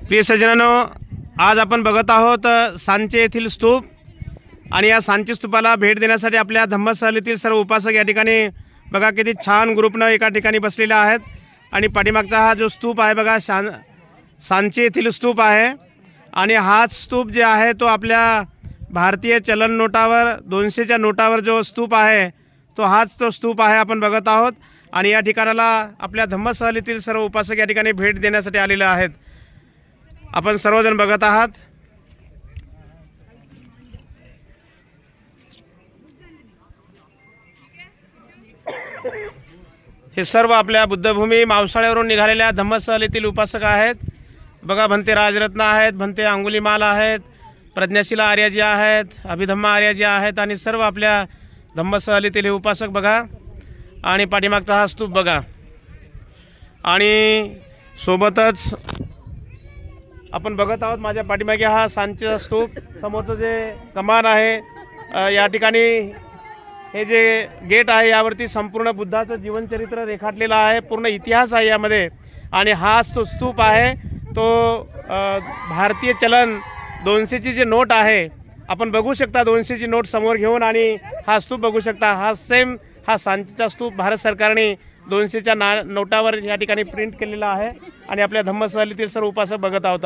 प्रिय सज्जनांनो, आज आपण बघत आहोत सांचे येथील स्तूप आणि या सांचे स्तूपाला भेट देण्यासाठी आपल्या धम्मस्थळीतील सर्व उपासक या ठिकाणी बघा किती छान ग्रुपनं एका ठिकाणी बसलेले आहेत आणि पाठीमागचा हा जो स्तूप आहे बघा सांचे येथील स्तूप आहे आणि हाच स्तूप जे आहे तो आपल्या भारतीय चलन नोटावर 200च्या नोटावर जो स्तूप आहे तो हाच तो स्तूप आहे आपण बघत आहोत आणि या ठिकाणाला आपल्या धम्मस्थळीतील सर्व उपासक या ठिकाणी भेट देण्यासाठी आलेले आहेत. आपण सर्वजण बघत आहात. हे सर्व आपल्या बुद्धभूमी मावसाळ्यावरून निघालेल्या धम्मस्थळीतील उपासक आहेत. बघा, भंते राजरत्न आहेत, भंते अंगुलीमाल आहेत, प्रज्ञाशीला आर्याजी आहेत, अभिधम्मा आर्याजी आहेत आणि सर्व आपल्या धम्मस्थळीतील हे उपासक बघा. आणि पाठीमागचा हा स्तूप बघा आणि सोबतच आपण बघत आहोत माझ्या पाठीमागे हा सांचेचा स्तूप. समोरचं जे कमान आहे या ठिकाणी हे जे गेट आहे यावरती संपूर्ण बुद्धाचं जीवनचरित्र रेखाटलेलं आहे, पूर्ण इतिहास आहे यामध्ये. आणि हा तो स्तूप आहे तो भारतीय चलन 200ची जी नोट आहे आपण बघू शकता, 200ची नोट समोर घेऊन आणि हा स्तूप बघू शकता. हा सांचेचा स्तूप भारत सरकारने 200च्या नोटावर या ठिकाणी प्रिंट केलेला आहे आणि आपल्या धम्मस्थळीतील सर्व उपासक बघत आहोत.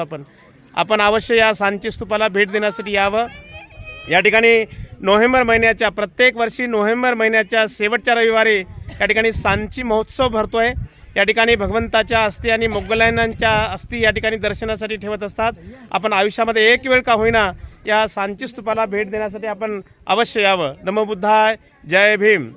आपण अवश्य या सांचे स्तूपाला भेट देण्यासाठी यावं. या ठिकाणी नोव्हेंबर महिन्याच्या प्रत्येक वर्षी नोव्हेंबर महिन्याच्या शेवटच्या रविवारी या ठिकाणी सांची महोत्सव भरतोय. या ठिकाणी भगवंताच्या अस्थी आणि मोगलायनांच्या अस्थी या ठिकाणी दर्शनासाठी ठेवत असतात. आपण आयुष्यामध्ये एक वेळ का होईना या सांची स्तूपाला भेट देण्यासाठी आपण अवश्य यावं. नमो बुद्धाय, जय भीम.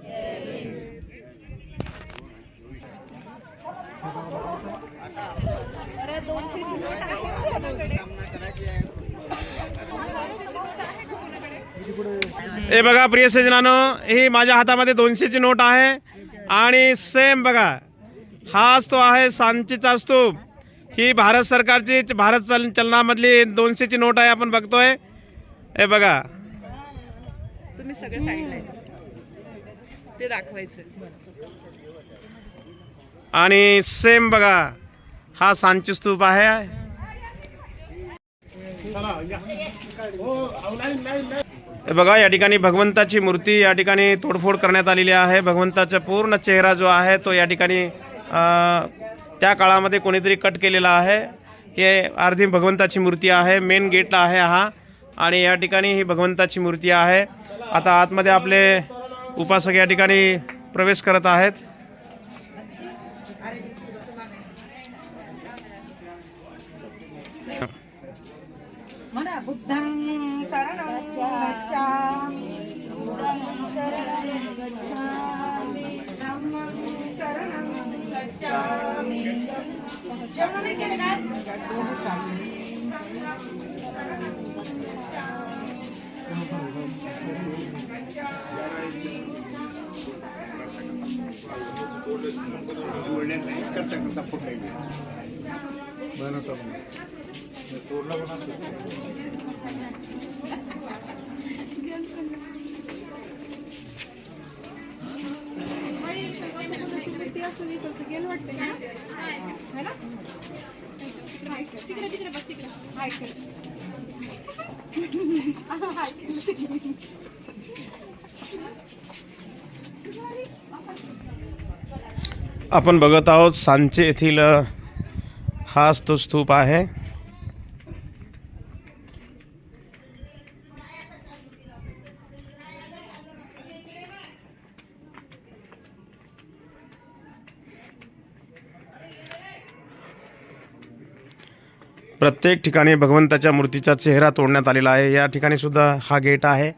हे बघा प्रिय सज्जनांनो, ही माझ्या हातामध्ये 200ची नोट आहे आणि सेम बघा हाच तो आहे सांचेचा स्तूप. ही भारत सरकारची भारत चलनामधली 200ची नोट आहे आपण बघतोय. हे बघा, तुम्ही सगळे सांगितलंय ते दाखवायचं आणि सेम बघा हा सांचे स्तूप आहे. हे बघा, या ठिकाणी भगवंताची मूर्ती या ठिकाणी तोडफोड करण्यात आलेली आहे. भगवंताचा पूर्ण चेहरा जो आहे तो या ठिकाणी त्या काळामध्ये कोणीतरी कट केलेला आहे. हे अर्धी भगवंताची मूर्ती आहे. मेन गेटला आहे हा आणि या ठिकाणी ही भगवंताची मूर्ती आहे. आता आतमध्ये आपले उपासक या ठिकाणी प्रवेश करत आहेत. बुद्धं शरणं गच्छामि, बुद्धं शरणं गच्छामि, धम्मं शरणं गच्छामि. जेवण नाही केले काय? आपण बघत आहोत सांचे येथील हाच तो स्तूप आहे. प्रत्येक ठिकाणी भगवंताच्या मूर्तीचा चेहरा तोडण्यात आलेला आहे. या ठिकाणी सुद्धा हा गेट आहे.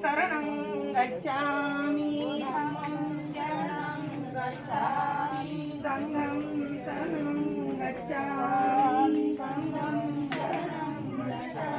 शरणं गच्छामि, संघं शरणं गच्छामि, संघं शरणं गच्छामि.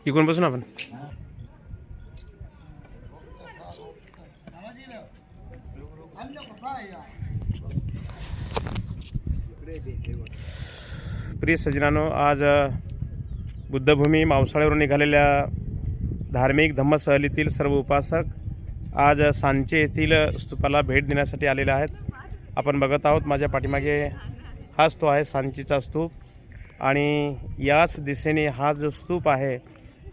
इकडून बसून आपण प्रिय सज्जनांनो, आज बुद्धभूमी मावसाळ्यावरून निघालेल्या धार्मिक धम्मसहलीतील सर्व उपासक आज सांचे येथील स्तूपाला भेट देण्यासाठी आलेले आहेत. आपण बघत आहोत माझ्या पाठीमागे हाच तो आहे सांचीचा स्तूप आणि याच दिशेने हा जो स्तूप आहे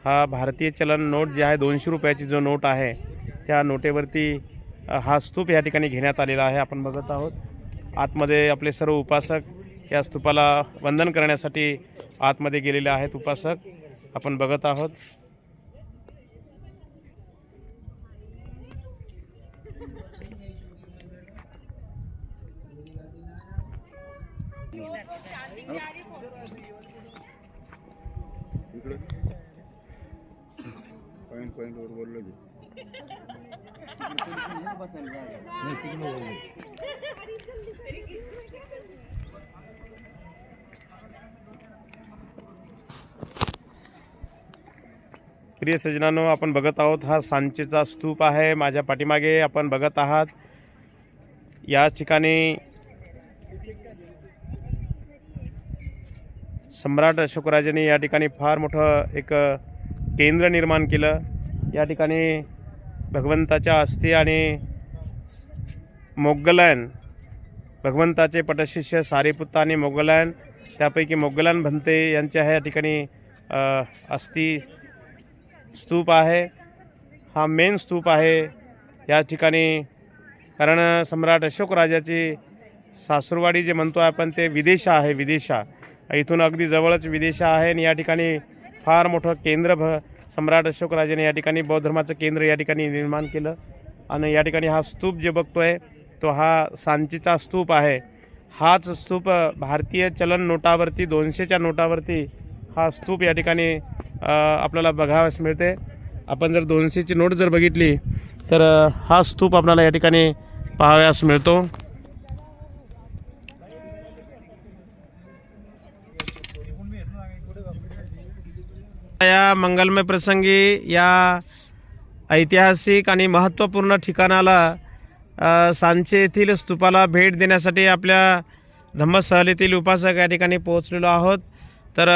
हा भारतीय चलन नोट जे आहे 200 रुपयाची जो नोट आहे त्या नोटेवरती हा स्तूप या ठिकाणी घेण्यात आलेला आहे. आपण बघत आहोत आतमध्ये आपले सर्व उपासक या स्तूपाला वंदन करण्यासाठी आतमध्ये गेलेले आहेत. उपासक आपण बघत आहोत. पॉइंट वर बोललो प्रिय सज्जनांनो, आपण बघत आहोत हा सांचेचा स्तूप आहे. माझ्या पाठीमागे आपण बघत आहात या ठिकाणी सम्राट अशोकराजांनी या ठिकाणी फार मोठं एक केंद्र निर्माण केलं. या ठिकाणी भगवंताच्या अस्थी आणि मोगलायन भगवंताचे पटशिष्य सारीपुत्त आणि मोगलायन त्यापैकी मोगलायन भंते यांच्या या ठिकाणी अस्थी स्तूप आहे. हा मेन स्तूप आहे या ठिकाणी, कारण सम्राट अशोकराजाची सासूरवाडी जे म्हणतो आपण ते विदेशा आहे. विदेशा इथून अगदी जवळच विदेशा आहे आणि या ठिकाणी फार मोठं केंद्र सम्राट अशोकराजाने या ठिकाणी बौद्ध धर्माचं केंद्र या ठिकाणी निर्माण केलं. आणि या ठिकाणी हा स्तूप जे बघतोय तो हा सांचीचा स्तूप आहे. हाच स्तूप भारतीय चलन नोटावरती 200च्या नोटावरती हा स्तूप या ठिकाणी आपल्याला बघावयास मिळते. आपण जर 200ची नोट जर बघितली तर हा स्तूप आपल्याला या ठिकाणी पाहावयास मिळतो. या मंगलमय प्रसंगी या ऐतिहासिक आणि महत्त्वपूर्ण ठिकाणाला सांचे येथील स्तूपाला भेट देण्यासाठी आपल्या धम्मसहलीतील उपासक या ठिकाणी पोहोचलेलो आहोत. तर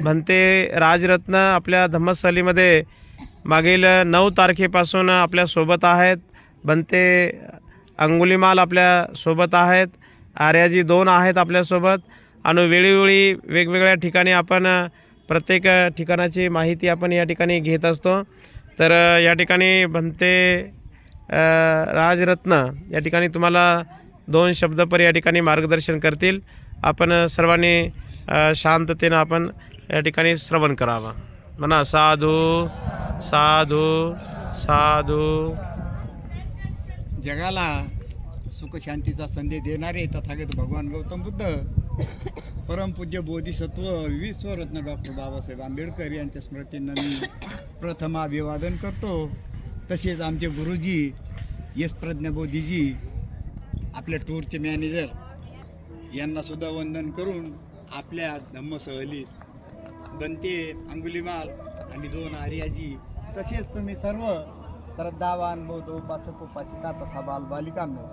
भंते राजरत्न आपल्या धम्मसहलीमध्ये मागील 9 तारखेपासून आपल्यासोबत आहेत. भंते अंगुलीमाल आपल्यासोबत आहेत. आर्याजी 2 आहेत आपल्यासोबत. आणि वेळोवेळी वेगवेगळ्या ठिकाणी आपण प्रत्येक ठिकाणाची माहिती आपण या ठिकाणी घेत असतो. तर या ठिकाणी भंते राजरत्न या ठिकाणी तुम्हाला 2 शब्दपर या ठिकाणी मार्गदर्शन करतील. आपण सर्वांनी शांततेनं आपण या ठिकाणी श्रवण करावा. म्हणा साधू साधू साधू. जगाला सुख शांतीचा संदेश देणारे तथागत भगवान गौतम बुद्ध, परमपूज्य बोधिसत्व विश्वरत्न डॉक्टर बाबासाहेब आंबेडकर यांच्या स्मृतींना मी प्रथम अभिवादन करतो. तसेच आमचे गुरुजी यश प्रज्ञाबोधीजी, आपल्या टूरचे मॅनेजर यांना सुद्धा वंदन करून आपल्या धम्मसहलीत बनते अंगुलीमाल आणि 2 आर्याजी, तसेच तुम्ही सर्व श्रद्धावान बौद्ध उपासक उपासिका तथा बालबालिकांनो,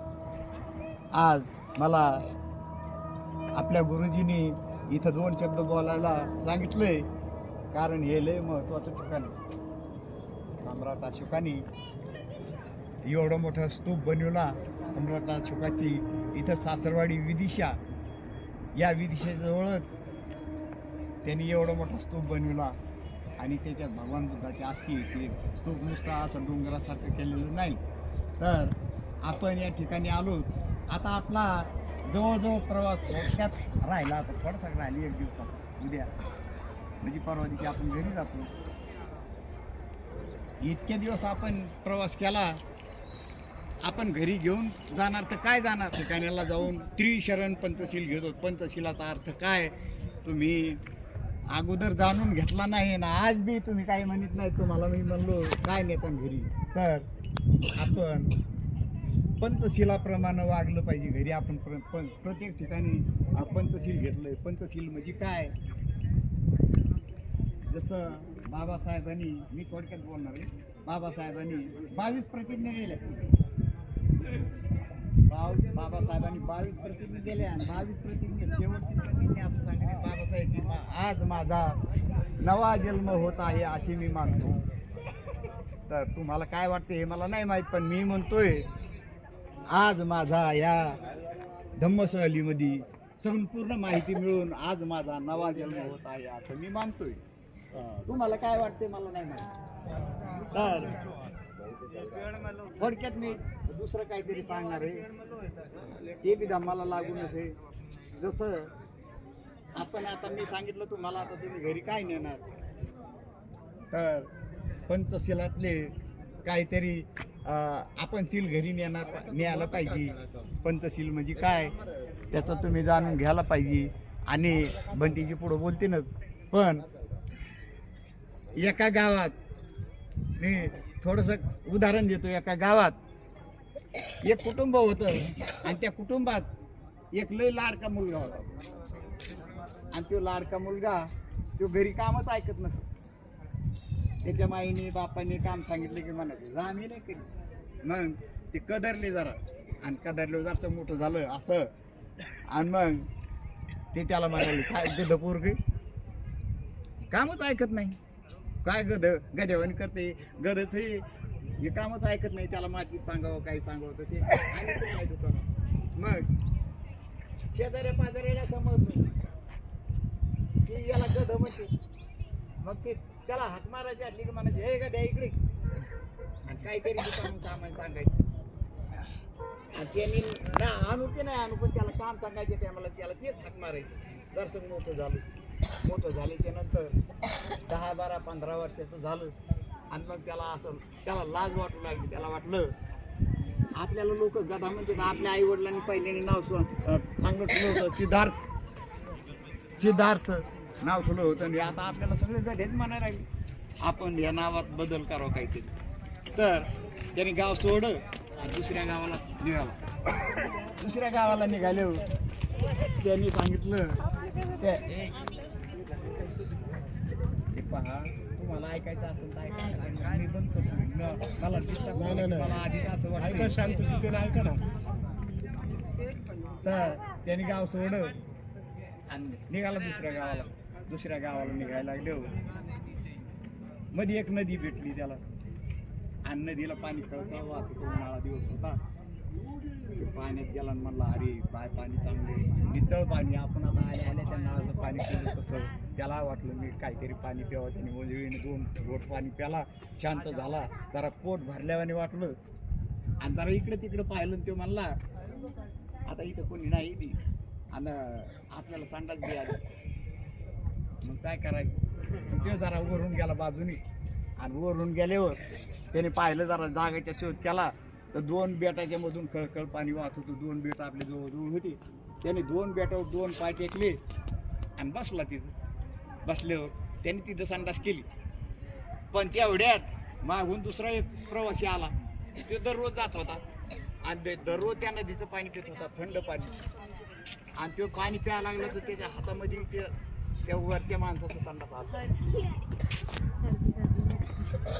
आज मला आपल्या गुरुजींनी इथं 2 शब्द बोलायला सांगितले, कारण हे लय महत्त्वाचं ठिकाण आहे. सम्राट अशोकाने एवढं मोठं स्तूप बनवला. सम्राट अशोकाची इथं सासरवाडी विदिशा, या विदिशेजवळच त्यांनी एवढा मोठा स्तूप बनवला आणि त्याच्यात भगवान बुद्धाची अस्थी येते. स्तूप नुसता असं डोंगरासारखं केलेलं नाही. तर आपण या ठिकाणी आलो. आता आपला जवळजवळ प्रवास थोडक्यात राहिला आता थोडासा राहिली एक दिवसात उद्या म्हणजे परवा दिवशी आपण घरी जातो. इतके दिवस आपण प्रवास केला, आपण घरी घेऊन जाणार तर काय जाणार ठिकाणाला जाऊन त्रिशरण पंचशील घेतो. पंचशिलाचा अर्थ काय तुम्ही अगोदर जाणून घेतला नाही ना आज बी तुम्ही काही म्हणत नाही. तुम्हाला मी म्हणलो काय नेता घरी, तर आपण पंचशिलाप्रमाणे वागलं पाहिजे घरी. आपण प्रत्येक ठिकाणी पंचशील घेतलंय. पंचशील म्हणजे काय, जसं बाबासाहेबांनी, मी थोडक्यात बोलणार आहे, बाबासाहेबांनी 22 प्रतिज्ञा दिल्या. बाबासाहेबांनी 22 प्रतिज्ञा दिल्या आणि 22 प्रतिज्ञा शेवटची प्रतिज्ञा असं सांगितली बाबासाहेब की आज माझा नवा जन्म होत आहे असे मी मानतो. तर तुम्हाला काय वाटते हे मला नाही माहीत, पण मी म्हणतोय आज माझा या धम्मसहलीमध्ये संपूर्ण माहिती मिळून आज माझा नवा जन्म होत आहे असं मी मानतोय. तुम्हाला काय वाटते मला नाही माहिती. तर थोडक्यात मी दुसरं काहीतरी सांगणार आहे, ते बी धम्माला लागूनच आहे. जसं आपण आता मी सांगितलं तुम्हाला, आता तुम्ही घरी काय नेणार, तर पंचशिलातले काहीतरी आपण शील घरी न्यायला पाहिजे. पंचशील म्हणजे काय त्याचं तुम्ही जाणून घ्यायला पाहिजे. आणि बंदीची पुढं बोलतीनच, पण एका गावात मी थोडंसं उदाहरण देतो. एका गावात एक कुटुंब होतं आणि त्या कुटुंबात एक लय लाडका मुलगा होता. आणि तो लाडका मुलगा तो घरी कामच ऐकत नसत. त्याच्या माईने बापाने काम सांगितलं की म्हणायचं जा, मी नाही केली. मग ते कदरले जरा, आणि कदरले जरासं मोठं झालं असं, आणि मग ते त्याला म्हणाले काय गध पोरग कामच ऐकत नाही, काय गदेवानी करते, गदच हे कामच ऐकत नाही. त्याला माती सांगावं काही सांगावं तर ते ऐकत नाही दुकान. मग शेजाऱ्या पाजाऱ्याला समजलं की याला गध म्हणते. मग ते त्याला हाक मारायची असली की म्हणायचे हे गद्या इकडे, आणि काहीतरी दुकान सामान सांगायचं. आणि त्यांनी ना आणू की नाही आणू, पण त्याला काम सांगायचे टायमाला त्याला तेच हाक मारायचे. दर्शन मोठं झाल्याच्या नंतर 10, 12, 15 वर्षाचं झालं. आणि मग त्याला लाज वाटू लागली. त्याला वाटलं आपल्याला लोक गधा म्हणजे आपल्या आई वडिलांनी पहिल्याने नाव सांगत ठेवलं होतं, सिद्धार्थ नाव ठेवलं होतं. आणि आता आपल्याला सगळे गधेच म्हणायला लागले. आपण या नावात बदल करावं काहीतरी. तर त्याने गाव सोडलं आणि दुसऱ्या गावाला निघाला. दुसऱ्या गावाला निघाले त्यांनी सांगितलं ते पहा तुम्हाला ऐकायचं असेल तर ऐका, मी बंद करतो. मला डिस्टर्ब मला आधीच असं वाटतं शांत ऐका ना. तर त्याने गाव सोडलं आणि निघाला दुसऱ्या गावाला निघायला लागले. मध्ये एक नदी भेटली त्याला, आणि नदीला पाणी कळतं वाहत होतं. उन्हाळा दिवस होता. पाण्यात गेला आणि म्हणला अरे काय पाणी चांगले नितळ पाणी, आपण आता आल्याच्या नळाचं पाणी पिलं तसं. त्याला वाटलं मी काहीतरी पाणी प्यावं. त्याने ओंजळीने 2 घोट पाणी प्याला, शांत झाला, जरा पोट भरल्यावाने वाटलं. आणि जरा इकडे तिकडे पाहिलं, तो म्हणला आता इथं कोणी नाही ती आणि आपल्याला संडास बी आली, मग काय करायचं. तो जरा वरून गेला बाजूने, आणि वरून गेल्यावर त्याने पाहिलं जरा जागेच्या शोध केला तर 2 बेटाच्या मधून खळखळ पाणी वाहत होतं. 2 बेट आपल्या जवळ होती. त्याने 2 बेटावर 2 पाय टेकले आणि बसला. तिथं बसल्यावर त्याने तिथं संडास केली. पण तेवढ्यात मागून दुसरा एक प्रवासी आला. तो दररोज जात होता आणि दररोज त्या नदीचं पाणी पित होता, थंड पाणी. आणि तो पाणी प्यायला लागला तर त्याच्या हातामध्ये त्या वरच्या माणसाचा संडास आला.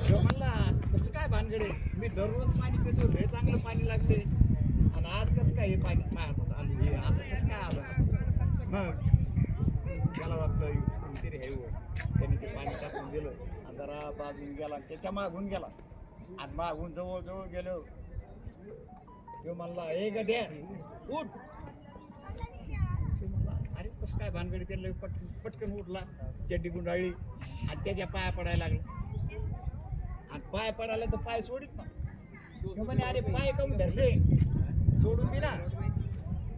तो म्हणला कसं काय भानगडे, मी दररोज पाणी पितो, हे चांगलं पाणी लागते, आणि आज कसं काय हे पाणी माझ्या हातात आलं, हे असं कसं काय आलं. मग त्याला वाटलं कोणतरी हे त्यांनी ते पाणी टाकून दिलं आणि जरा बाजून गेला, त्याच्या मागून गेला. आणि मागून जवळ गेलो. तो म्हणला हे गड्या उठ. अरे कसं काय भानगडी, त्याला पटकन उठला, चड्डी गुंडाळली आणि त्याच्या पाया पडायला लागला. आणि पाय पडायला तर पाय सोडित ना. म्हणे अरे पाय कमी धरले, सोडून दे ना.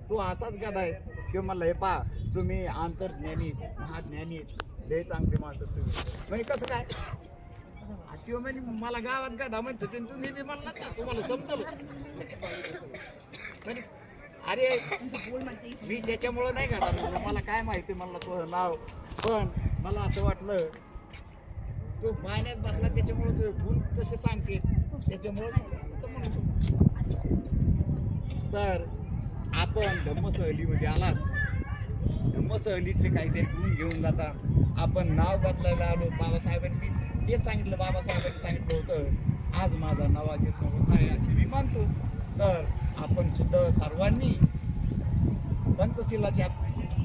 तो असाच गदा आहे. तो म्हणला हे पा तुम्ही अंतर्ज्ञानी महाज्ञानी लय चांगले माणसं तुम्ही. म्हणजे कसं काय तो म्हणजे मला गावात गदा म्हणतो ते तुम्ही बी म्हणला ना तुम्हाला समजलं म्हणजे अरे मी त्याच्यामुळं नाही घडा म्हणलं मला काय माहिती म्हणलं तुझं नाव पण मला असं वाटलं तो पाण्यात बसला त्याच्यामुळे तो गुण कसे सांगते त्याच्यामुळं असं म्हणतो. तर आपण धम्मसहलीमध्ये आलात धम्मसहलीतले काहीतरी गुण घेऊन जाता. आपण नाव बदलायला आलो बाबासाहेबांनी तेच सांगितलं बाबासाहेबांनी सांगितलं होतं आज माझा नवाजीत होत आहे असे मी मानतो. तर आपण सुद्धा सर्वांनी पंचशिलाचे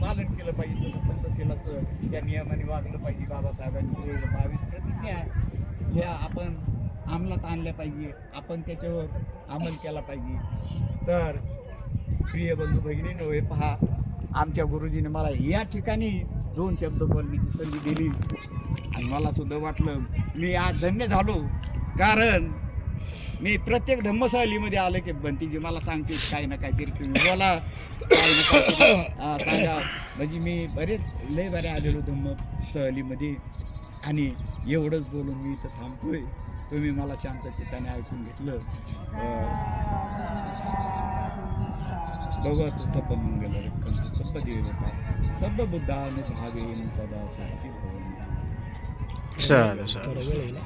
पालन केलं पाहिजे. पंचशिलाचं त्या नियमाने वागलं पाहिजे. बाबासाहेबांनी 22 प्रतिज्ञा ह्या आपण अंमलात आणल्या पाहिजे. आपण त्याच्यावर अंमल केला पाहिजे. तर प्रिय बंधू भगिनींनो हे पहा आमच्या गुरुजीने मला या ठिकाणी 2 शब्द बोलण्याची संधी दिली आणि मला सुद्धा वाटलं मी आज धन्य झालो. कारण मी प्रत्येक धम्मसहलीमध्ये आलं की बंटीजी मला सांगते काही ना काहीतरी तुम्ही बोला काही ना काहीतरी सांगा. म्हणजे मी लय बरे आलेलो धम्मसहलीमध्ये आणि एवढंच बोलून मी इथं थांबतोय. तुम्ही मला शांत चित्ताने ऐकून घेतलं. भगवत सप मंगल रक्षण सप देवता सब बुद्धानुभावेन तदा सत्य भवन्ति. चालेल.